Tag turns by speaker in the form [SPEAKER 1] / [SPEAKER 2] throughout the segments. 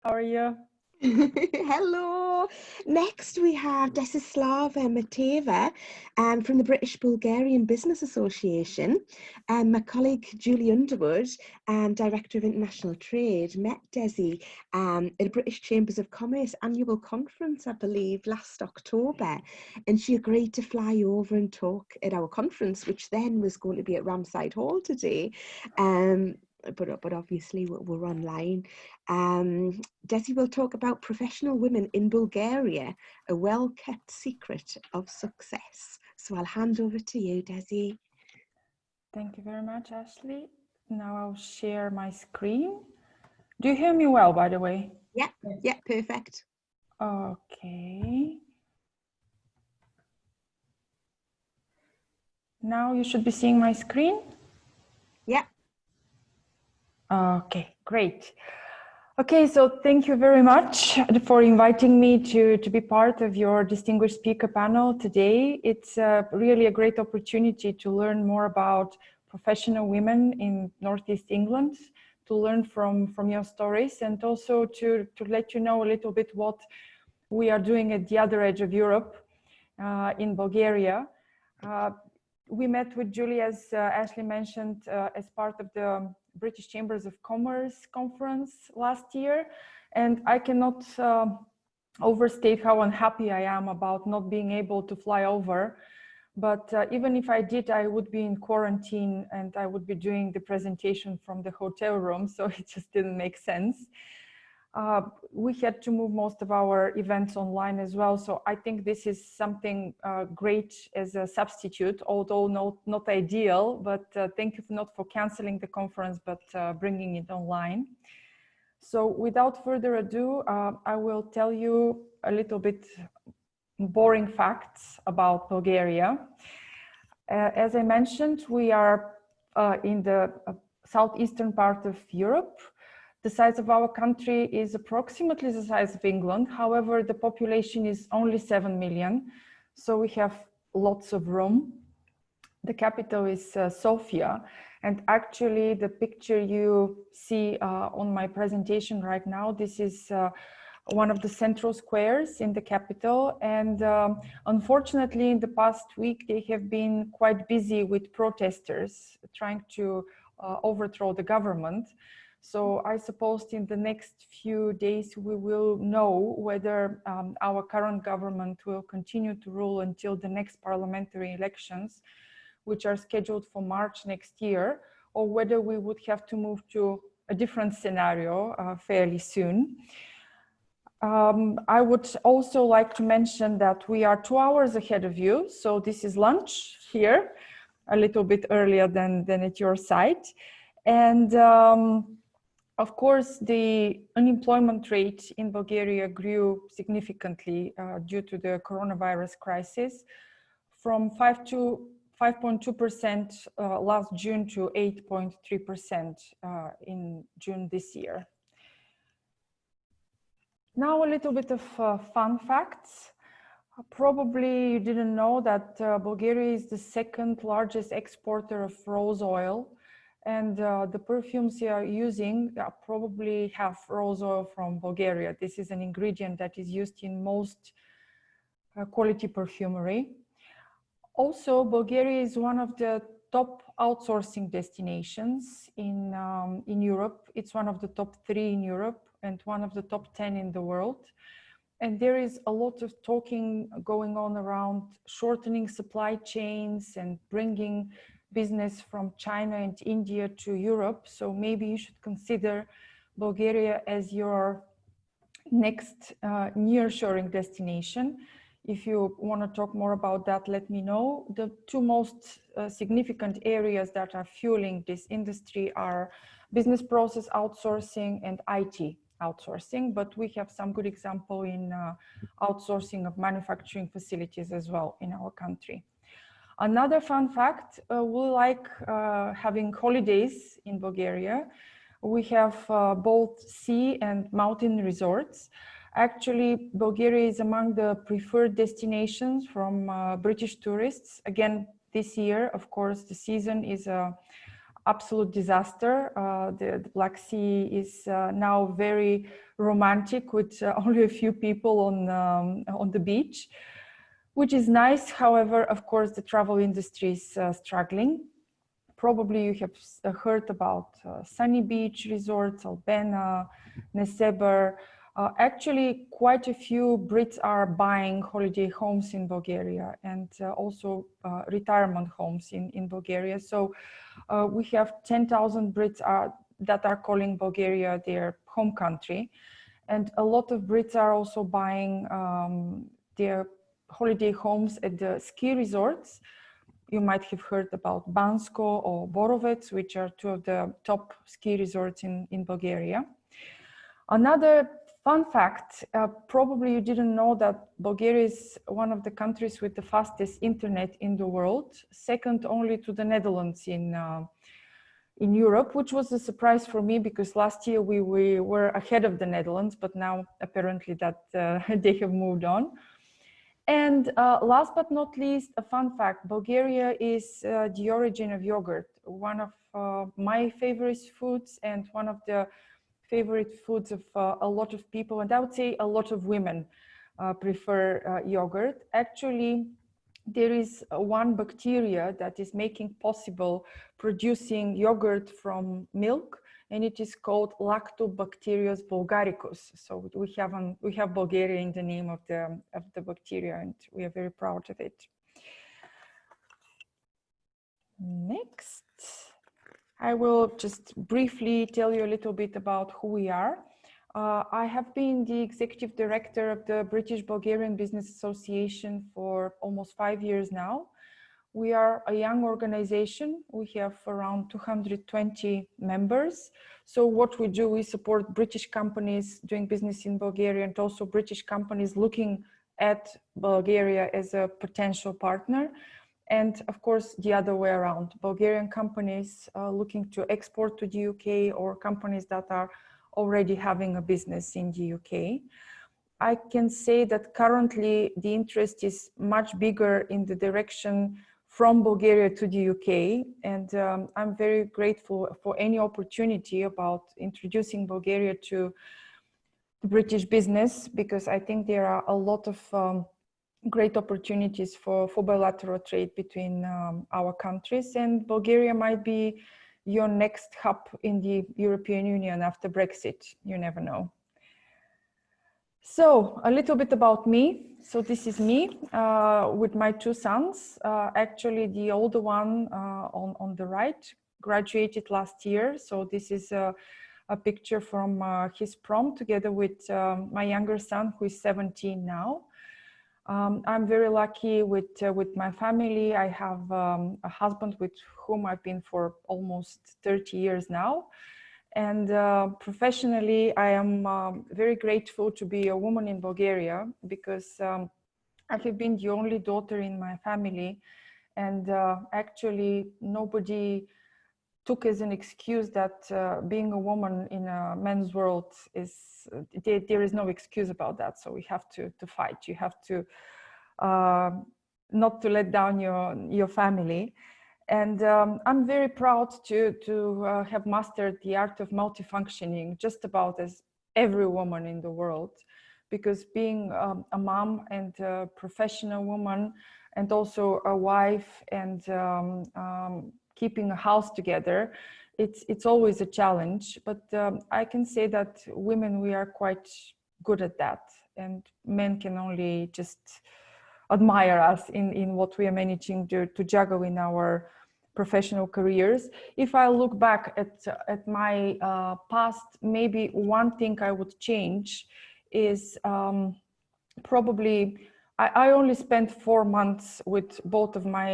[SPEAKER 1] How are you?
[SPEAKER 2] Hello. Next we have Desislava Miteva from the British Bulgarian Business Association. My colleague Julie Underwood, Director of International Trade, met Desi at the British Chambers of Commerce annual conference, I believe, last October. And she agreed to fly over and talk at our conference, which then was going to be at Ramside Hall today. But obviously we're online. Desi will talk about professional women in Bulgaria, a well-kept secret of success. So I'll hand over to you, Desi.
[SPEAKER 1] Thank you very much, Ashley. Now I'll share my screen. Do you hear me well, by the way?
[SPEAKER 2] Yeah, perfect.
[SPEAKER 1] Okay. Now you should be seeing my screen.
[SPEAKER 2] Yeah.
[SPEAKER 1] Okay, great. Okay, so thank you very much for inviting me to be part of your distinguished speaker panel today. It's really a great opportunity to learn more about professional women in Northeast England, to learn from your stories, and also to let you know a little bit what we are doing at the other edge of Europe, in Bulgaria. We met with Julie, as Ashley mentioned, as part of the British Chambers of Commerce conference last year. And I cannot overstate how unhappy I am about not being able to fly over. But even if I did, I would be in quarantine and I would be doing the presentation from the hotel room. So it just didn't make sense. We had to move most of our events online as well. So I think this is something great as a substitute, although not ideal, but thank you not for canceling the conference, but bringing it online. So without further ado, I will tell you a little bit boring facts about Bulgaria. As I mentioned, we are in the southeastern part of Europe. The size of our country is approximately the size of England. However, the population is only 7 million. So we have lots of room. The capital is Sofia. And actually the picture you see on my presentation right now, this is one of the central squares in the capital. And unfortunately, in the past week, they have been quite busy with protesters trying to overthrow the government. So I suppose in the next few days, we will know whether our current government will continue to rule until the next parliamentary elections, which are scheduled for March next year, or whether we would have to move to a different scenario fairly soon. I would also like to mention that we are 2 hours ahead of you. So this is lunch here, a little bit earlier than at your site. And of course, the unemployment rate in Bulgaria grew significantly due to the coronavirus crisis, from 5.2% last June to 8.3% in June this year. Now a little bit of fun facts. Probably you didn't know that Bulgaria is the second largest exporter of rose oil. And the perfumes you are using probably have rose oil from Bulgaria. This is an ingredient that is used in most quality perfumery. Also, Bulgaria is one of the top outsourcing destinations in Europe. It's one of the top 3 in Europe and one of the top 10 in the world. And there is a lot of talking going on around shortening supply chains and bringing business from China and India to Europe. So maybe you should consider Bulgaria as your next nearshoring destination. If you want to talk more about that, let me know. The 2 most significant areas that are fueling this industry are business process outsourcing and IT outsourcing, but we have some good example in outsourcing of manufacturing facilities as well in our country. Another fun fact, we like having holidays in Bulgaria. We have both sea and mountain resorts. Actually, Bulgaria is among the preferred destinations from British tourists. Again, this year, of course, the season is absolute disaster. The Black Sea is now very romantic with only a few people on the beach, which is nice. However, of course, the travel industry is struggling. Probably you have heard about Sunny Beach resorts, Albena, Neseber. Actually, quite a few Brits are buying holiday homes in Bulgaria and also retirement homes in Bulgaria. So we have 10,000 Brits that are calling Bulgaria their home country. And a lot of Brits are also buying their holiday homes at the ski resorts. You might have heard about Bansko or Borovets, which are two of the top ski resorts in Bulgaria. Another fun fact, probably you didn't know that Bulgaria is one of the countries with the fastest internet in the world, second only to the Netherlands in Europe, which was a surprise for me because last year we were ahead of the Netherlands, but now apparently that they have moved on. And last but not least, a fun fact, Bulgaria is the origin of yogurt, one of my favorite foods and one of the favorite foods of a lot of people. And I would say a lot of women prefer yogurt. Actually, there is one bacteria that is making possible producing yogurt from milk, and it is called Lactobacterius bulgaricus. So we have Bulgaria in the name of the bacteria, and we are very proud of it. Next, I will just briefly tell you a little bit about who we are. I have been the Executive Director of the British Bulgarian Business Association for almost 5 years now. We are a young organization. We have around 220 members. So what we do, we support British companies doing business in Bulgaria and also British companies looking at Bulgaria as a potential partner. And of course, the other way around, Bulgarian companies looking to export to the UK or companies that are already having a business in the UK. I can say that currently the interest is much bigger in the direction from Bulgaria to the UK, and I'm very grateful for any opportunity about introducing Bulgaria to the British business, because I think there are a lot of great opportunities for bilateral trade between our countries, and Bulgaria might be your next hub in the European Union after Brexit. You never know. So a little bit about me. So this is me with my two sons. Actually, the older one on the right graduated last year. So this is a picture from his prom together with my younger son, who is 17 now. I'm very lucky with my family. I have a husband with whom I've been for almost 30 years now. And professionally, I am very grateful to be a woman in Bulgaria, because I have been the only daughter in my family. And actually, nobody took as an excuse that being a woman in a men's world is, there is no excuse about that. So we have to fight. You have to not to let down your family. And I'm very proud to have mastered the art of multifunctioning, just about as every woman in the world, because being a mom and a professional woman and also a wife and keeping a house together, it's always a challenge. But I can say that women, we are quite good at that, and men can only just admire us in what we are managing to juggle in our professional careers. If I look back at my past, maybe one thing I would change is probably I only spent 4 months with both of my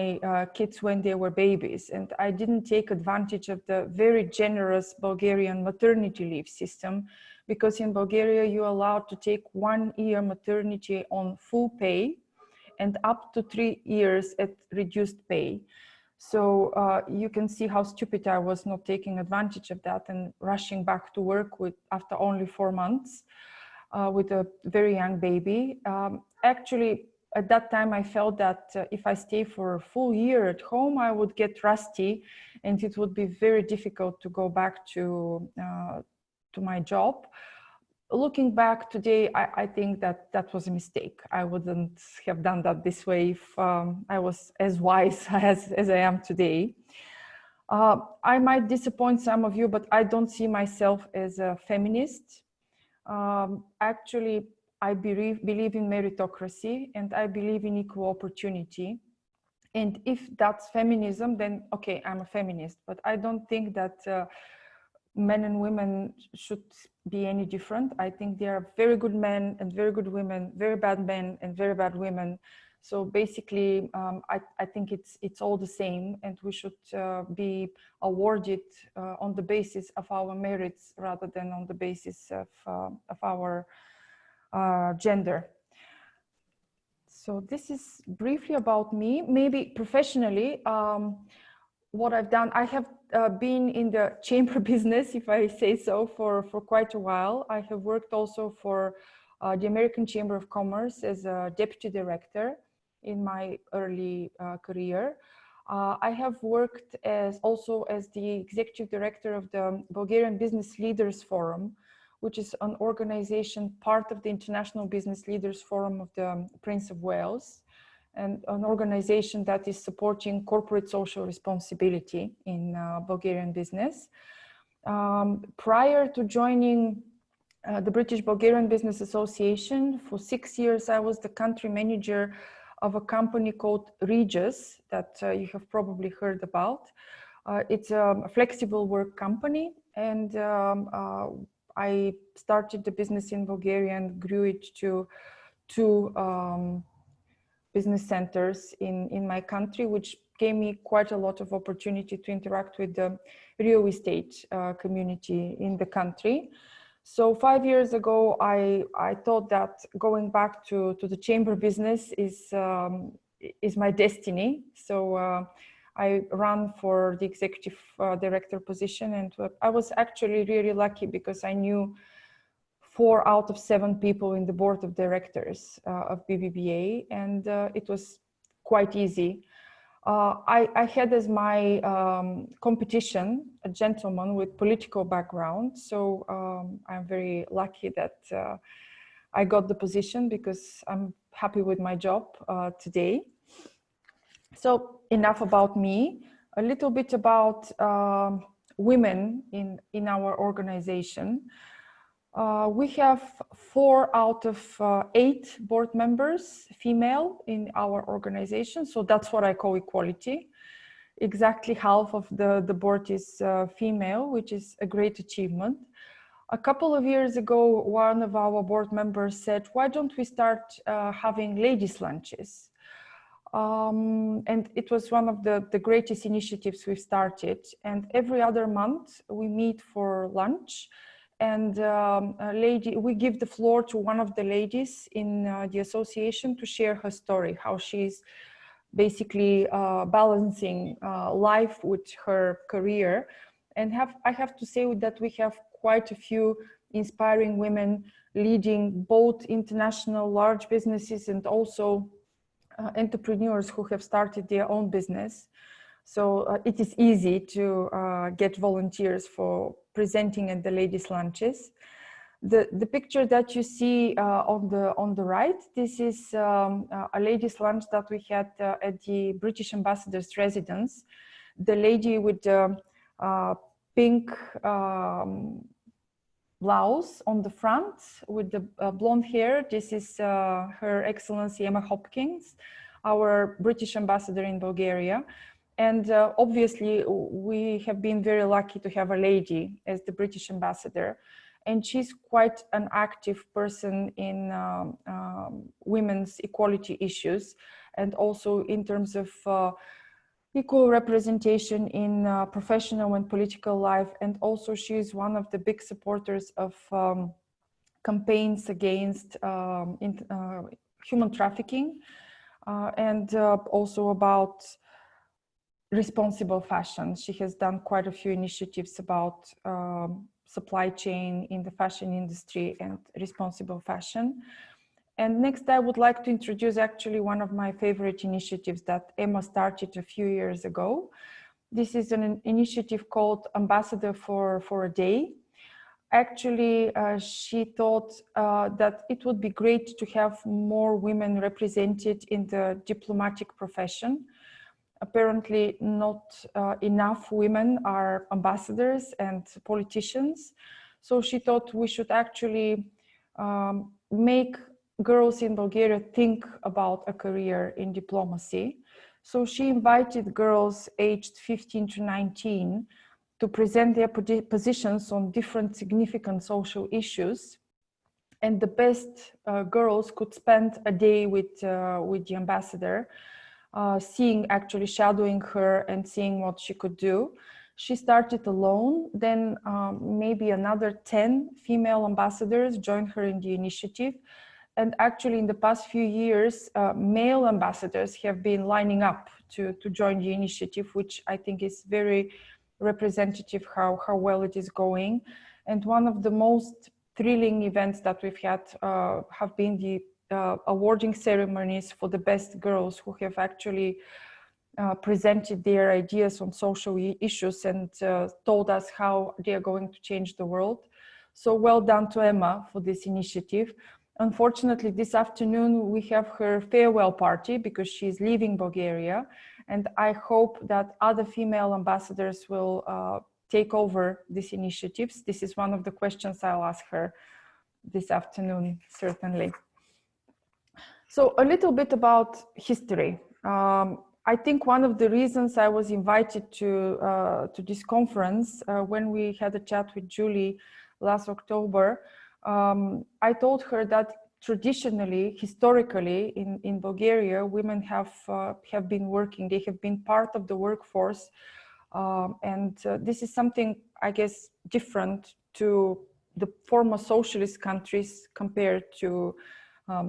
[SPEAKER 1] kids when they were babies, and I didn't take advantage of the very generous Bulgarian maternity leave system, because in Bulgaria you're allowed to take 1 year maternity on full pay and up to 3 years at reduced pay. So you can see how stupid I was not taking advantage of that and rushing back to work after only 4 months with a very young baby. Actually, at that time I felt that if I stay for a full year at home, I would get rusty and it would be very difficult to go back to my job. Looking back today, I think that that was a mistake. I wouldn't have done that this way if I was as wise as I am today. I might disappoint some of you, but I don't see myself as a feminist. Actually, I believe in meritocracy and I believe in equal opportunity. And if that's feminism, then okay, I'm a feminist. But I don't think that men and women should be any different. I think there are very good men and very good women, very bad men and very bad women. So basically, I think it's all the same, and we should be awarded on the basis of our merits rather than on the basis of our gender. So this is briefly about me. Maybe professionally, what I've done, I have been in the chamber business, if I say so, for quite a while. I have worked also for the American Chamber of Commerce as a deputy director in my early career. I have worked also as the executive director of the Bulgarian Business Leaders Forum, which is an organization part of the International Business Leaders Forum of the Prince of Wales, and an organization that is supporting corporate social responsibility in Bulgarian business. Prior to joining the British Bulgarian Business Association, for 6 years, I was the country manager of a company called Regis that you have probably heard about. It's a flexible work company, and I started the business in Bulgaria and grew it to 2 business centers in my country, which gave me quite a lot of opportunity to interact with the real estate community in the country. So 5 years ago, I thought that going back to the chamber business is my destiny. So I ran for the executive director position, and I was actually really lucky because I knew 4 out of 7 people in the board of directors of BBBA, and it was quite easy. I had as my competition a gentleman with political background, so I'm very lucky that I got the position because I'm happy with my job today. So enough about me, a little bit about women in our organization. We have 4 out of 8 board members female in our organization, so that's what I call equality. Exactly half of the board is female, which is a great achievement. A couple of years ago, one of our board members said, why don't we start having ladies' lunches? And it was one of the greatest initiatives we've started. And every other month we meet for lunch. And we give the floor to one of the ladies in the association to share her story, how she's basically balancing life with her career. And I have to say that we have quite a few inspiring women leading both international large businesses and also entrepreneurs who have started their own business. So it is easy to get volunteers for presenting at the ladies' lunches. The picture that you see on the right, this is a ladies' lunch that we had at the British Ambassador's residence. The lady with the pink blouse on the front with the blonde hair, this is Her Excellency Emma Hopkins, our British ambassador in Bulgaria. And obviously, we have been very lucky to have a lady as the British ambassador. And she's quite an active person in women's equality issues, and also in terms of equal representation in professional and political life. And also she's one of the big supporters of campaigns against human trafficking, and also about responsible fashion. She has done quite a few initiatives about supply chain in the fashion industry and responsible fashion. And next, I would like to introduce actually one of my favorite initiatives that Emma started a few years ago. This is an initiative called Ambassador for a Day. Actually, she thought that it would be great to have more women represented in the diplomatic profession. Apparently, not enough women are ambassadors and politicians. So she thought we should actually make girls in Bulgaria think about a career in diplomacy. So she invited girls aged 15 to 19 to present their positions on different significant social issues. And the best girls could spend a day with the ambassador, actually shadowing her and seeing what she could do. She started alone, then maybe another 10 female ambassadors joined her in the initiative. And actually in the past few years, male ambassadors have been lining up to join the initiative, which I think is very representative how well it is going. And one of the most thrilling events that we've had have been the awarding ceremonies for the best girls who have actually presented their ideas on social issues and told us how they are going to change the world. So well done to Emma for this initiative. Unfortunately, this afternoon we have her farewell party because she's leaving Bulgaria, and I hope that other female ambassadors will take over these initiatives. This is one of the questions I'll ask her this afternoon, certainly. So a little bit about history. I think one of the reasons I was invited to this conference when we had a chat with Julie last October, I told her that traditionally, historically, in Bulgaria, women have been working. They have been part of the workforce, and this is something, I guess, different to the former socialist countries compared to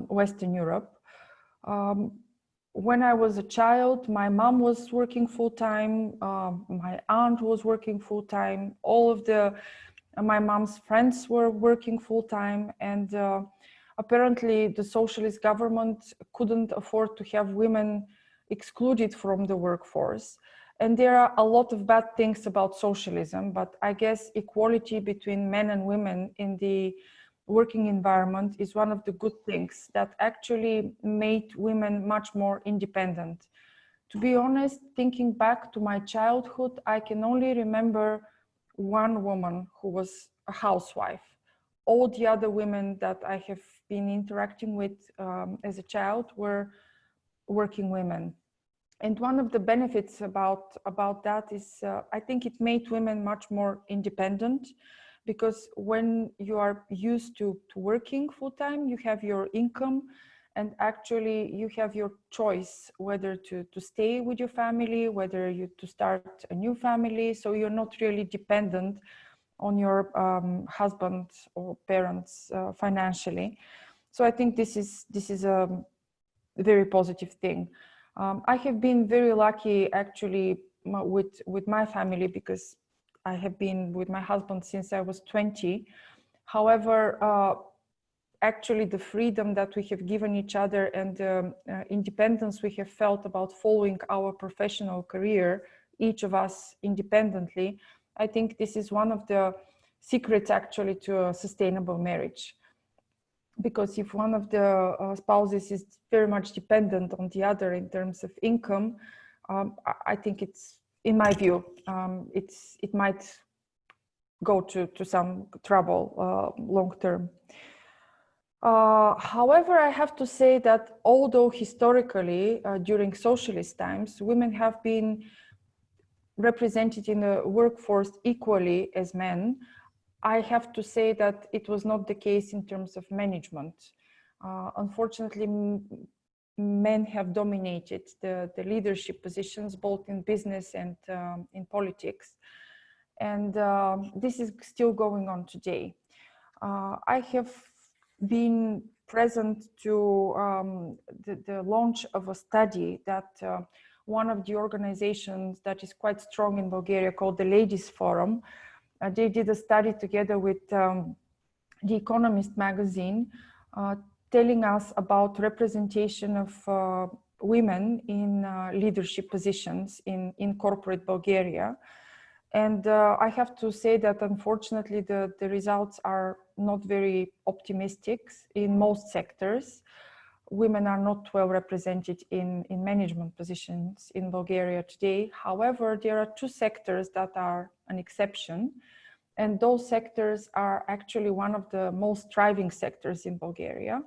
[SPEAKER 1] Western Europe. When I was a child, my mom was working full-time, my aunt was working full-time, all of my mom's friends were working full-time, and apparently the socialist government couldn't afford to have women excluded from the workforce. And there are a lot of bad things about socialism, but I guess equality between men and women in the working environment is one of the good things that actually made women much more independent. To be honest, thinking back to my childhood, I can only remember one woman who was a housewife. All the other women that I have been interacting with as a child were working women. And one of the benefits about that is I think it made women much more independent, because when you are used to working full-time, you have your income, and actually you have your choice whether to stay with your family, whether to start a new family. So you're not really dependent on your husband or parents financially. So I think this is a very positive thing. I have been very lucky actually with my family, because I have been with my husband since I was 20. However, actually the freedom that we have given each other and the independence we have felt about following our professional career, each of us independently, I think this is one of the secrets actually to a sustainable marriage. Because if one of the spouses is very much dependent on the other in terms of income, I think it's, in my view, it might go to some trouble long term. However, I have to say that although historically, during socialist times, women have been represented in the workforce equally as men, I have to say that it was not the case in terms of management. Unfortunately, men have dominated the leadership positions, both in business and in politics. And this is still going on today. I have been present to the launch of a study that one of the organizations that is quite strong in Bulgaria, called the Ladies Forum, they did a study together with The Economist magazine telling us about representation of women in leadership positions in corporate Bulgaria. And I have to say that unfortunately the results are not very optimistic in most sectors. Women are not well represented in management positions in Bulgaria today. However, there are two sectors that are an exception. And those sectors are actually one of the most thriving sectors in Bulgaria.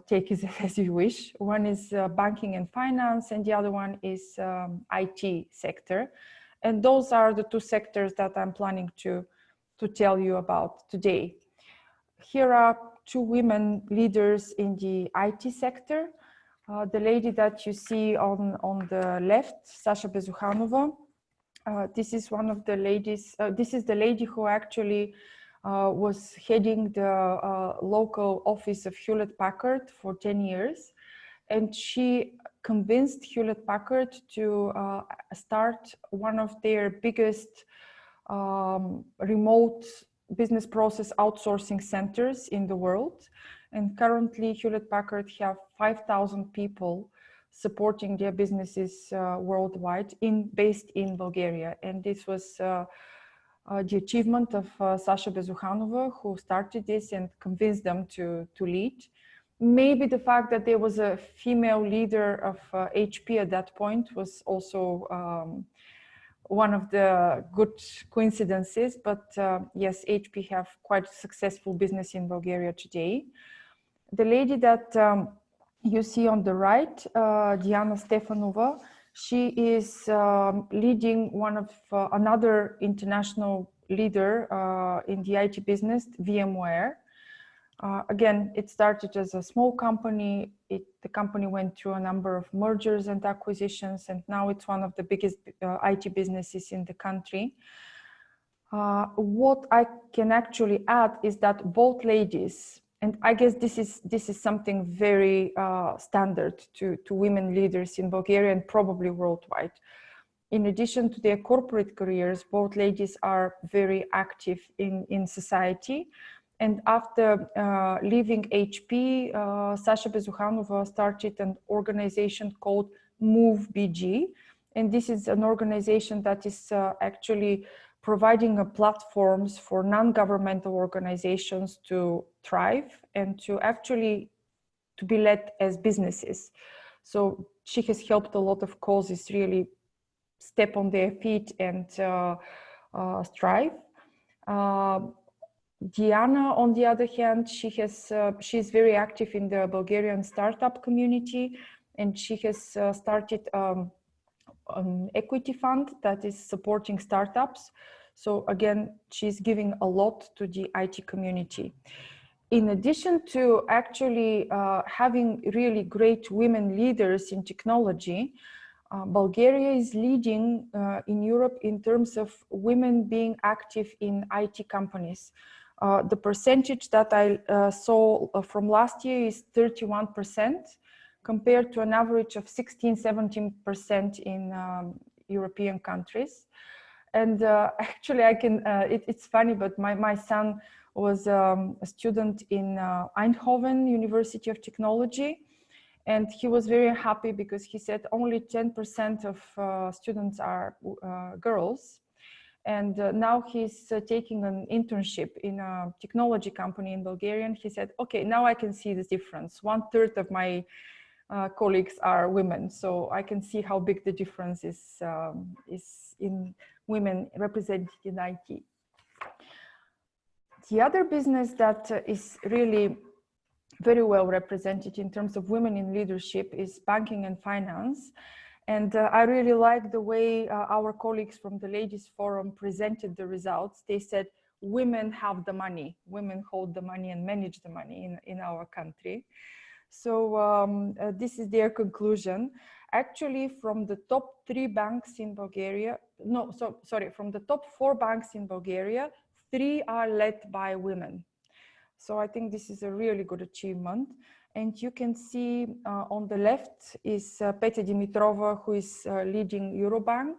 [SPEAKER 1] Take it as you wish. One is banking and finance, and the other one is IT sector. And those are the two sectors that I'm planning to tell you about today. Here are two women leaders in the IT sector. The lady that you see on the left, Sasha Bezukhanova. This is one of the ladies, this is the lady who actually was heading the local office of Hewlett-Packard for 10 years. And she convinced Hewlett-Packard to start one of their biggest remote business process outsourcing centers in the world. And currently Hewlett-Packard have 5,000 people supporting their businesses worldwide based in Bulgaria. And this was the achievement of Sasha Bezukhanova, who started this and convinced them to lead. Maybe the fact that there was a female leader of HP at that point was also one of the good coincidences, but yes, HP have quite a successful business in Bulgaria today. The lady that you see on the right, Diana Stefanova, she is leading one of another international leader in the IT business, VMware. Again, it started as a small company. The company went through a number of mergers and acquisitions, and now it's one of the biggest IT businesses in the country. What I can actually add is that both ladies, and I guess this is something very standard to women leaders in Bulgaria and probably worldwide. In addition to their corporate careers, both ladies are very active in society. And after leaving HP, Sasha Bezukhanova started an organization called Move BG. And this is an organization that is actually providing platforms for non-governmental organizations to thrive and to actually be led as businesses. So she has helped a lot of causes really step on their feet and strive. Diana, on the other hand, she's very active in the Bulgarian startup community, and she has started an equity fund that is supporting startups. So again, she's giving a lot to the IT community. In addition to actually having really great women leaders in technology, Bulgaria is leading in Europe in terms of women being active in IT companies. The percentage that I saw from last year is 31%, compared to an average of 16–17% in European countries. And actually, it's funny, but my son was a student in Eindhoven University of Technology. And he was very happy because he said only 10% of students are girls. And now he's taking an internship in a technology company in Bulgaria. And he said, okay, now I can see the difference. 1/3 of my colleagues are women. So I can see how big the difference is in women represented in IT. The other business that is really very well represented in terms of women in leadership is banking and finance. And I really like the way our colleagues from the Ladies Forum presented the results. They said, women have the money, women hold the money and manage the money in our country. So this is their conclusion. Actually, from the top 3 banks in Bulgaria, from the top 4 banks in Bulgaria, 3 are led by women. So I think this is a really good achievement. And you can see on the left is Petya Dimitrova, who is leading Eurobank.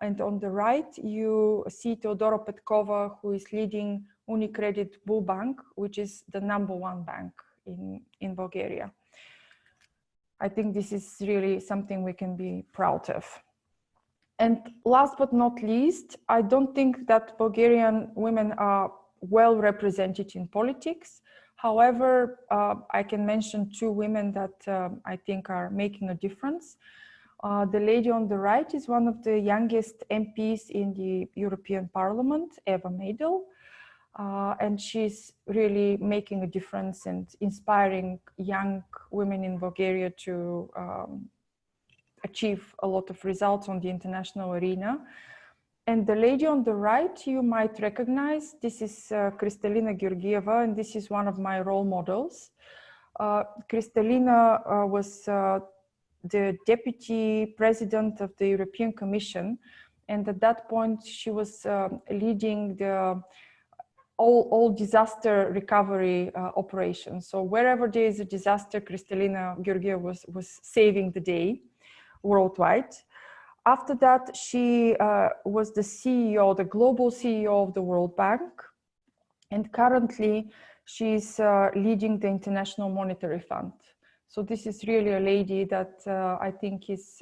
[SPEAKER 1] And on the right, you see Teodora Petkova, who is leading Unicredit Bull Bank, which is the #1 bank in Bulgaria. I think this is really something we can be proud of. And last but not least, I don't think that Bulgarian women are well represented in politics. However, I can mention two women that I think are making a difference. The lady on the right is one of the youngest MPs in the European Parliament, Eva Meidel. And she's really making a difference and inspiring young women in Bulgaria to achieve a lot of results on the international arena. And the lady on the right, you might recognize, this is Kristalina Georgieva, and this is one of my role models. Kristalina was the deputy president of the European Commission. And at that point, she was leading the all disaster recovery operations. So wherever there is a disaster, Kristalina Georgieva was saving the day worldwide. After that, she was the CEO, the global CEO of the World Bank. And currently, she's leading the International Monetary Fund. So this is really a lady that I think is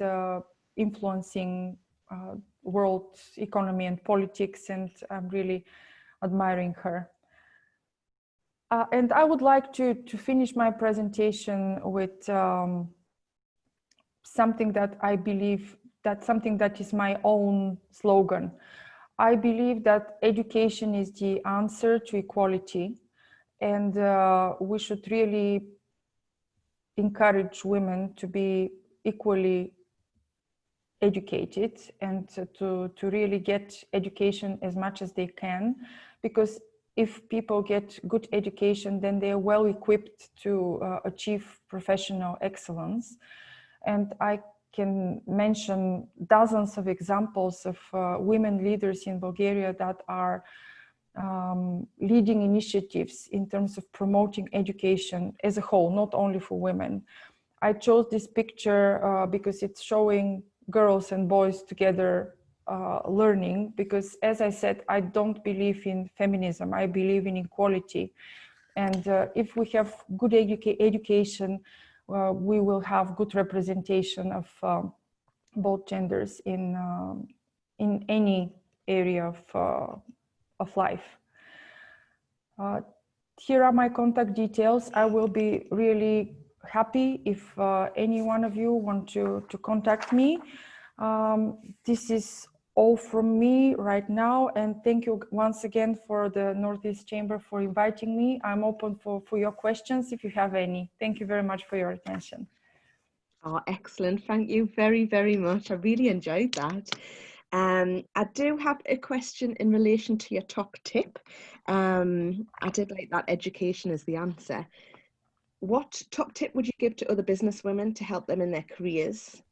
[SPEAKER 1] influencing world economy and politics, and I'm really admiring her. And I would like to finish my presentation with something that I believe, something that is my own slogan. I believe that education is the answer to equality, and we should really encourage women to be equally educated and to really get education as much as they can, because if people get good education, then they are well equipped to achieve professional excellence. And I can mention dozens of examples of women leaders in Bulgaria that are leading initiatives in terms of promoting education as a whole, not only for women. I chose this picture because it's showing girls and boys together learning, because as I said, I don't believe in feminism, I believe in equality. And if we have good education, we will have good representation of both genders in any area of life. Here are my contact details. I will be really happy if any one of you want to contact me. This is all from me right now, and thank you once again for the Northeast Chamber for inviting me. I'm open for your questions if you have any. Thank you very much for your attention.
[SPEAKER 2] Oh, excellent. Thank you very, very much. I really enjoyed that. I do have a question in relation to your top tip. I did like that education is the answer. What top tip would you give to other business women to help them in their careers?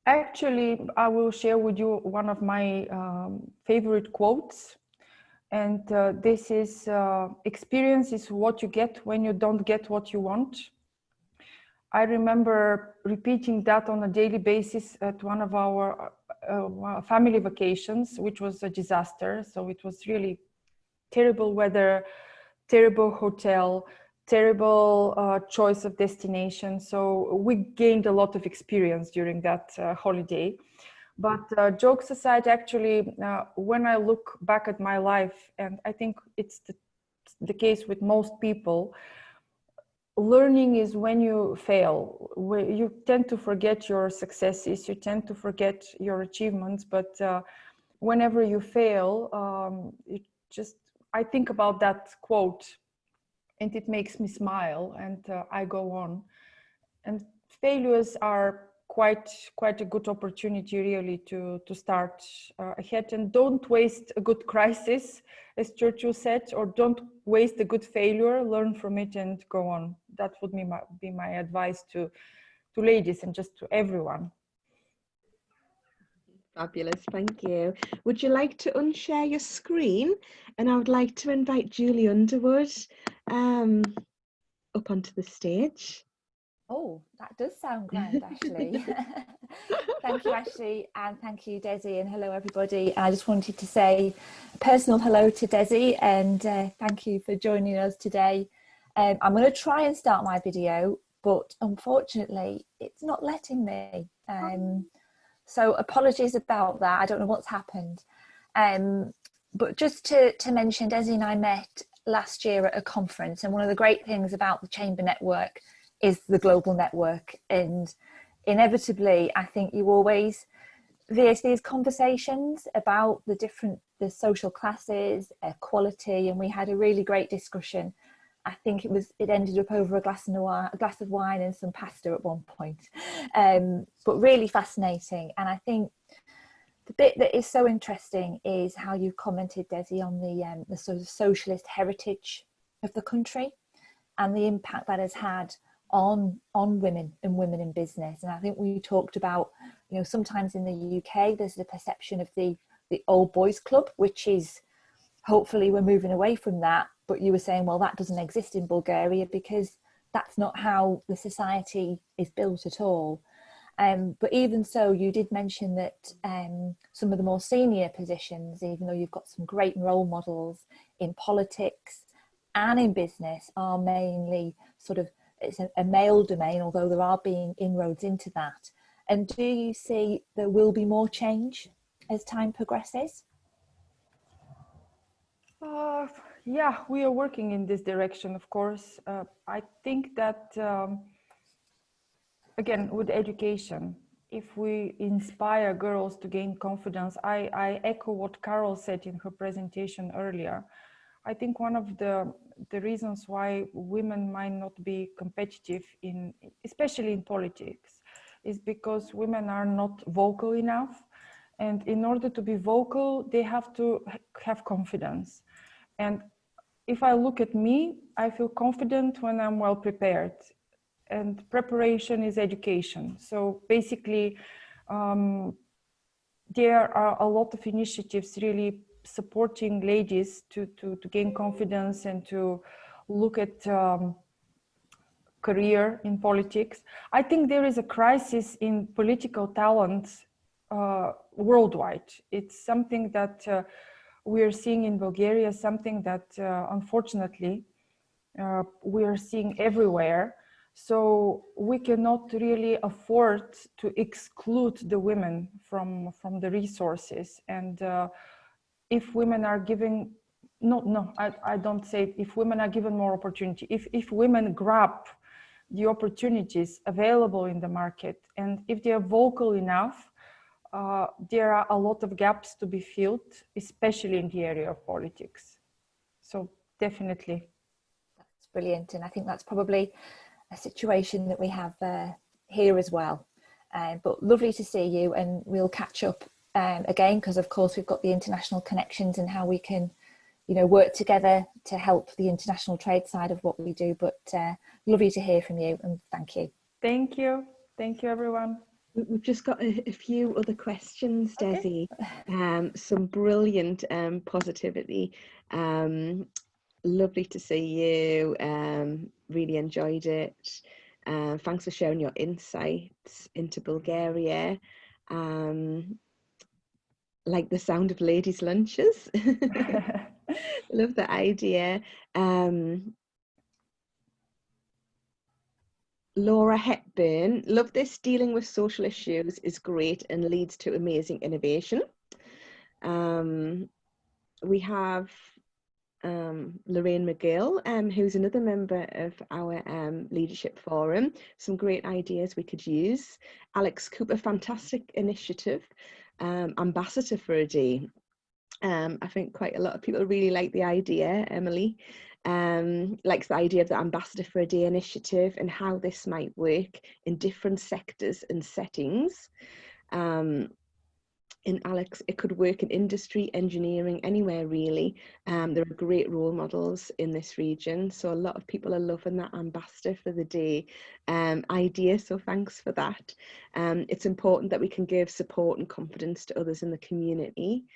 [SPEAKER 1] Actually, I will share with you one of my favorite quotes. And this is, experience is what you get when you don't get what you want. I remember repeating that on a daily basis at one of our family vacations, which was a disaster. So it was really terrible weather, terrible hotel, terrible choice of destination. So we gained a lot of experience during that holiday. But jokes aside, actually, when I look back at my life, and I think it's the case with most people, learning is when you fail. You tend to forget your successes, you tend to forget your achievements, but whenever you fail, I think about that quote and it makes me smile, and I go on. And failures are quite a good opportunity really to start ahead, and don't waste a good crisis, as Churchill said, or don't waste a good failure, learn from it and go on. That would be my advice to ladies and just to everyone.
[SPEAKER 2] Fabulous, thank you. Would you like to unshare your screen? And I would like to invite Julie Underwood up onto the stage.
[SPEAKER 3] Oh, that does sound grand, Ashley. Thank you, Ashley, and thank you, Desi, and hello, everybody. I just wanted to say a personal hello to Desi, and thank you for joining us today. I'm going to try and start my video, but unfortunately, it's not letting me. So apologies about that. I don't know what's happened. But just to mention, Desi and I met last year at a conference, and one of the great things about the Chamber Network is the global network, and inevitably I think you always, there's these conversations about the social classes, equality, and we had a really great discussion. I think it ended up over a glass of wine and some pasta at one point, but really fascinating. And I think the bit that is so interesting is how you commented, Desi, on the sort of socialist heritage of the country and the impact that has had on women and women in business. And I think we talked about, you know, sometimes in the UK there's the perception of the old boys club, which is, hopefully we're moving away from that. But you were saying, well, that doesn't exist in Bulgaria because that's not how the society is built at all. But even so, you did mention that some of the more senior positions, even though you've got some great role models in politics and in business, are mainly sort of, it's a male domain, although there are being inroads into that. And do you see there will be more change as time progresses?
[SPEAKER 1] Yeah, we are working in this direction, of course. I think that, again, with education, if we inspire girls to gain confidence, I echo what Carol said in her presentation earlier. I think one of the reasons why women might not be competitive especially in politics, is because women are not vocal enough. And in order to be vocal, they have to have confidence. And if I look at me, I feel confident when I'm well prepared. And preparation is education. So basically, there are a lot of initiatives really supporting ladies to gain confidence and to look at career in politics. I think there is a crisis in political talent worldwide. It's something that we are seeing in Bulgaria, something that unfortunately we are seeing everywhere. So we cannot really afford to exclude the women from the resources. And if women are given, I don't say if women are given more opportunity, if women grab the opportunities available in the market, and if they are vocal enough, there are a lot of gaps to be filled, especially in the area of politics. So definitely.
[SPEAKER 3] That's brilliant. And I think that's probably a situation that we have here as well. But lovely to see you, and we'll catch up again, because of course we've got the international connections and how we can, you know, work together to help the international trade side of what we do. But lovely to hear from you, and thank you.
[SPEAKER 1] Thank you. Thank you, everyone.
[SPEAKER 2] We've just got a few other questions, Desi.
[SPEAKER 1] Okay.
[SPEAKER 2] Some brilliant positivity. Lovely to see you. Really enjoyed it. Thanks for sharing your insights into Bulgaria. Like the sound of ladies' lunches. Love the idea. Laura Hepburn, love this. Dealing with social issues is great and leads to amazing innovation. We have Lorraine McGill, who's another member of our leadership forum. Some great ideas we could use. Alex Cooper, fantastic initiative. Ambassador for a day. I think quite a lot of people really like the idea. Emily likes the idea of the Ambassador for a Day initiative and how this might work in different sectors and settings. In Alex, it could work in industry, engineering, anywhere really. There are great role models in this region, so a lot of people are loving that Ambassador for the Day idea, so thanks for that. It's important that we can give support and confidence to others in the community.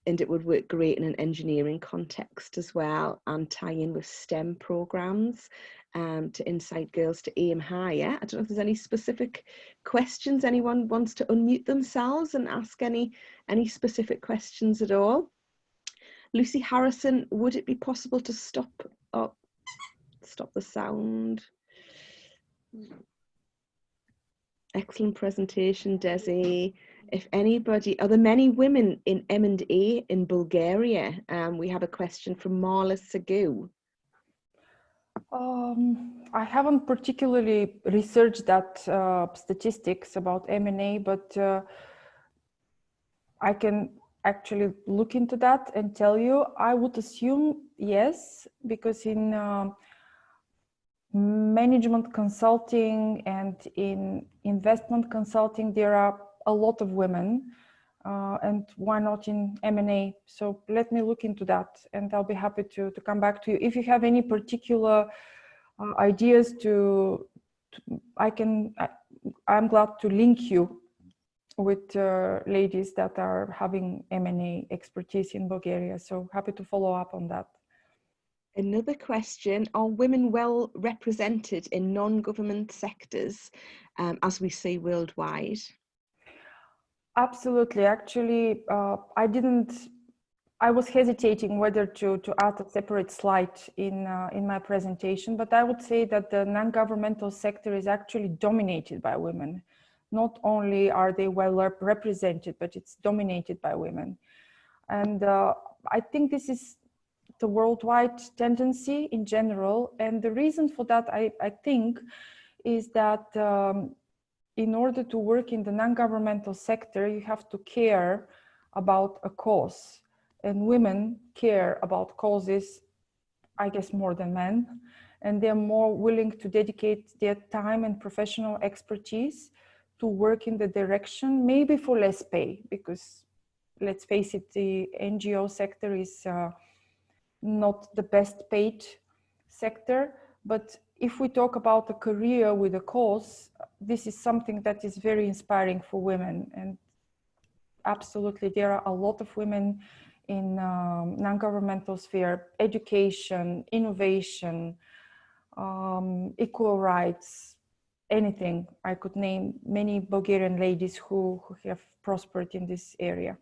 [SPEAKER 2] And it would work great in an engineering context as well, and tie in with STEM programs. to incite girls to aim higher. I don't know if there's any specific questions. Anyone wants to unmute themselves and ask any specific questions at all? Lucy Harrison, would it be possible to stop the sound? Excellent presentation, Desi. If anybody, are there many women in M&A in Bulgaria? We have a question from Marla Sagu.
[SPEAKER 1] I haven't particularly researched that statistics about M&A, but I can actually look into that and tell you. I would assume yes, because in management consulting and in investment consulting, there are a lot of women, and why not in M&A? So let me look into that, and I'll be happy to come back to you. If you have any particular ideas I'm glad to link you with ladies that are having M&A expertise in Bulgaria. So happy to follow up on that.
[SPEAKER 2] Another question, are women well represented in non-government sectors as we see worldwide?
[SPEAKER 1] Absolutely. Actually, I was hesitating whether to add a separate slide in my presentation, but I would say that the non-governmental sector is actually dominated by women. Not only are they well represented, but it's dominated by women. And I think this is the worldwide tendency in general. And the reason for that, I think, is that in order to work in the non-governmental sector, you have to care about a cause. And women care about causes, I guess, more than men. And they're more willing to dedicate their time and professional expertise to work in the direction, maybe for less pay, because let's face it, the NGO sector is not the best paid sector. But if we talk about a career with a cause, this is something that is very inspiring for women. And absolutely, there are a lot of women in non-governmental sphere, education, innovation, equal rights, anything. I could name many Bulgarian ladies who have prospered in this area.